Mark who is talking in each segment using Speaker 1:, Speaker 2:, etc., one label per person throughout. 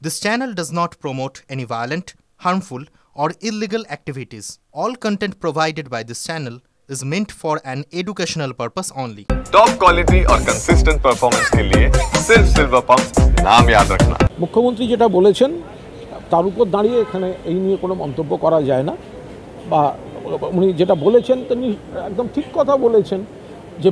Speaker 1: This channel does not promote any violent, harmful, or illegal activities. All content provided by this channel is meant for an educational purpose only.
Speaker 2: Top quality और consistent performance के लिए सिर्फ silver pump नाम याद रखना।
Speaker 3: মুখ্যমন্ত্রী যেটা বলেছেন তার উপর দাঁড়িয়ে এখানে এই নিয়ে কোনো মন্তব্য করা যায় না, বা উনি যেটা বলেছেন তিনি একদম ঠিক কথা বলেছেন যে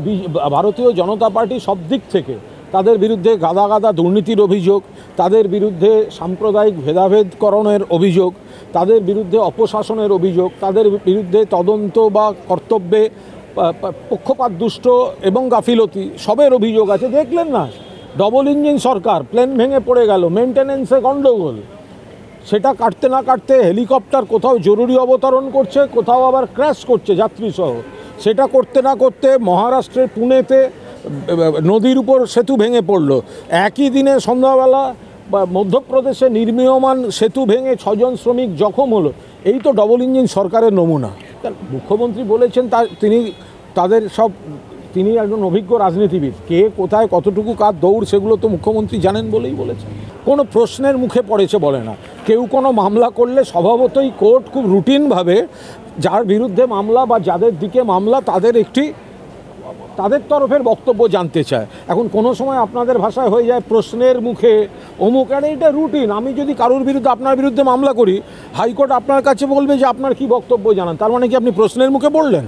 Speaker 3: ভারতীয় জনতা পার্টি সব দিক থেকে তাদের বিরুদ্ধে গাদা গাদা দুর্নীতির অভিযোগ, তাদের বিরুদ্ধে সাম্প্রদায়িক ভেদাভেদকরণের অভিযোগ, তাদের বিরুদ্ধে অপশাসনের অভিযোগ, তাদের বিরুদ্ধে তদন্ত বা কর্তব্যে পক্ষপাত দুষ্ট এবং গাফিলতি সবের অভিযোগ আছে। দেখলেন না, ডবল ইঞ্জিন সরকার, প্লেন ভেঙে পড়ে গেল, মেনটেন্যান্সে গণ্ডগোল, সেটা কাটতে না কাটতে হেলিকপ্টার কোথাও জরুরি অবতরণ করছে, কোথাও আবার ক্র্যাশ করছে যাত্রীসহ, সেটা করতে না করতে মহারাষ্ট্রের পুনেতে নদীর উপর সেতু ভেঙে পড়ল। একই দিনে সন্ধ্যাবেলা মধ্যপ্রদেশে নির্মীয়মান সেতু ভেঙে 6 জন শ্রমিক জখম হলো। এই তো ডবল ইঞ্জিন সরকারের নমুনা। মুখ্যমন্ত্রী বলেছেন তিনি একজন অভিজ্ঞ রাজনীতিবিদ, কে কোথায় কতটুকু কার দৌড় সেগুলো তো মুখ্যমন্ত্রী জানেন বলেই বলেছেন। কোনো প্রশ্নের মুখে পড়েছে বলে না। কেউ কোনো মামলা করলে স্বভাবতই কোর্ট খুব রুটিনভাবে যার বিরুদ্ধে মামলা বা যাদের দিকে মামলা তাদের তরফের বক্তব্য জানতে চায়। এখন কোনো সময় আপনাদের ভাষায় হয়ে যায় প্রশ্নের মুখে অমুক, আর এটা রুটিন। আমি যদি কারোর বিরুদ্ধে আপনার বিরুদ্ধে মামলা করি, হাইকোর্ট আপনার কাছে বলবে যে আপনার কি বক্তব্য জানান, তার মানে কি আপনি প্রশ্নের মুখে বললেন।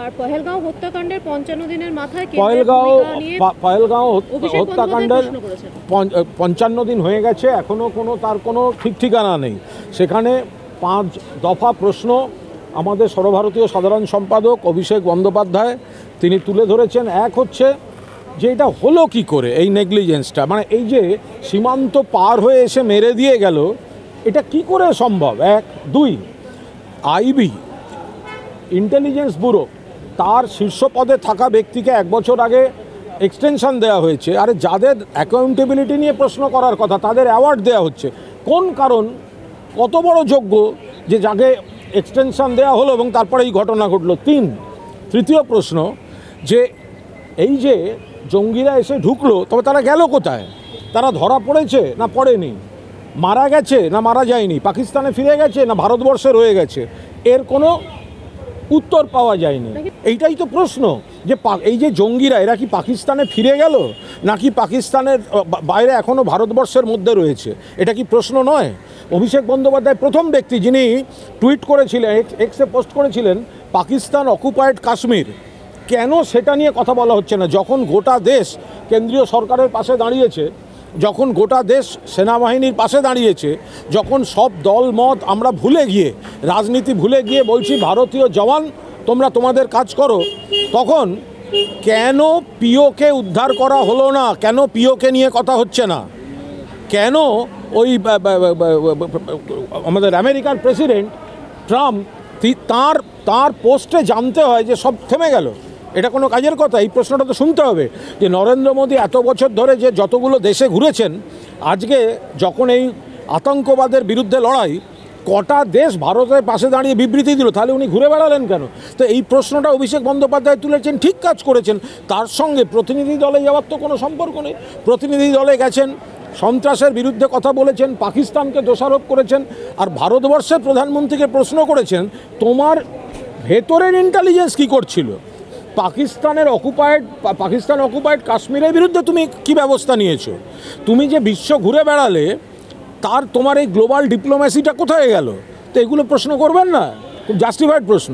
Speaker 4: আর পহেলগাঁও হত্যাকাণ্ডের 55 দিনের মাথায়
Speaker 3: পহেলগাঁও হত্যাকাণ্ডের 55 দিন হয়ে গেছে, এখনও তার কোনো ঠিক ঠিকানা নেই। সেখানে 5 দফা প্রশ্ন আমাদের সর্বভারতীয় সাধারণ সম্পাদক অভিষেক বন্দ্যোপাধ্যায় তিনি তুলে ধরেছেন। এক হচ্ছে যে এটা হলো কি করে, এই নেগলিজেন্সটা, মানে এই যে সীমান্ত পার হয়ে এসে মেরে দিয়ে গেল, এটা কি করে সম্ভব। 1, 2 আইবি ইন্টেলিজেন্স ব্যুরো তার শীর্ষ পদে থাকা ব্যক্তিকে 1 বছর আগে এক্সটেনশন দেওয়া হয়েছে। আরে যাদের অ্যাকাউন্টেবিলিটি নিয়ে প্রশ্ন করার কথা তাদের অ্যাওয়ার্ড দেওয়া হচ্ছে। কোন কারণ, কত বড় যোগ্য যে যাকে এক্সটেনশন দেওয়া হলো এবং তারপরে এই ঘটনা ঘটলো। তৃতীয় প্রশ্ন যে এই যে জঙ্গিরা এসে ঢুকলো, তবে তারা গেল কোথায়? তারা ধরা পড়েছে না পড়েনি? মারা গেছে না মারা যায়নি? পাকিস্তানে ফিরে গেছে না ভারতবর্ষে রয়ে গেছে? এর কোনো উত্তর পাওয়া যায়নি। এইটাই তো প্রশ্ন যে এই যে জঙ্গিরা এরা কি পাকিস্তানে ফিরে গেল নাকি পাকিস্তানের বাইরে এখনও ভারতবর্ষের মধ্যে রয়েছে? এটা কি প্রশ্ন নয়? অভিষেক বন্দ্যোপাধ্যায় প্রথম ব্যক্তি যিনি টুইট করেছিলেন, এক্সে পোস্ট করেছিলেন, পাকিস্তান অকুপায়েড কাশ্মীর, কেন সেটা নিয়ে কথা বলা হচ্ছে না? যখন গোটা দেশ কেন্দ্রীয় সরকারের পাশে দাঁড়িয়েছে, যখন গোটা দেশ সেনাবাহিনীর পাশে দাঁড়িয়েছে, যখন সব দল মত আমরা ভুলে গিয়ে, রাজনীতি ভুলে গিয়ে বলছি ভারতীয় জওয়ান তোমরা তোমাদের কাজ করো, তখন কেন পিওকে উদ্ধার করা হলো না? কেন পিওকে নিয়ে কথা হচ্ছে না? কেন ওই আমাদের আমেরিকার প্রেসিডেন্ট ট্রাম্প তার পোস্টে জানতে হয় যে সব থেমে গেল? এটা কোনো কাজের কথা? এই প্রশ্নটা তো শুনতে হবে যে নরেন্দ্র মোদী এত বছর ধরে যে যতগুলো দেশে ঘুরেছেন, আজকে যখন এই আতঙ্কবাদের বিরুদ্ধে লড়াই, কটা দেশ ভারতের পাশে দাঁড়িয়ে বিবৃতি দিল, তাহলে উনি ঘুরে বেড়ালেন কেন? তো এই প্রশ্নটা অভিষেক বন্দ্যোপাধ্যায় তুলেছেন, ঠিক কাজ করেছেন। তার সঙ্গে প্রতিনিধি দলে যাওয়ার তো কোনো সম্পর্ক নেই। প্রতিনিধি দলে গেছেন, সন্ত্রাসের বিরুদ্ধে কথা বলেছেন, পাকিস্তানকে দোষারোপ করেছেন, আর ভারতবর্ষের প্রধানমন্ত্রীকে প্রশ্ন করেছেন তোমার ভেতরের ইন্টেলিজেন্স কী করছিল? পাকিস্তান অকুপায়েড কাশ্মীরের বিরুদ্ধে তুমি কি ব্যবস্থা নিয়েছো? তুমি যে বিশ্ব ঘুরে বেড়ালে, তোমার এই গ্লোবাল ডিপ্লোম্যাসিটা কোথায় গেল? তো এগুলো প্রশ্ন করবেন না? খুব জাস্টিফাইড প্রশ্ন।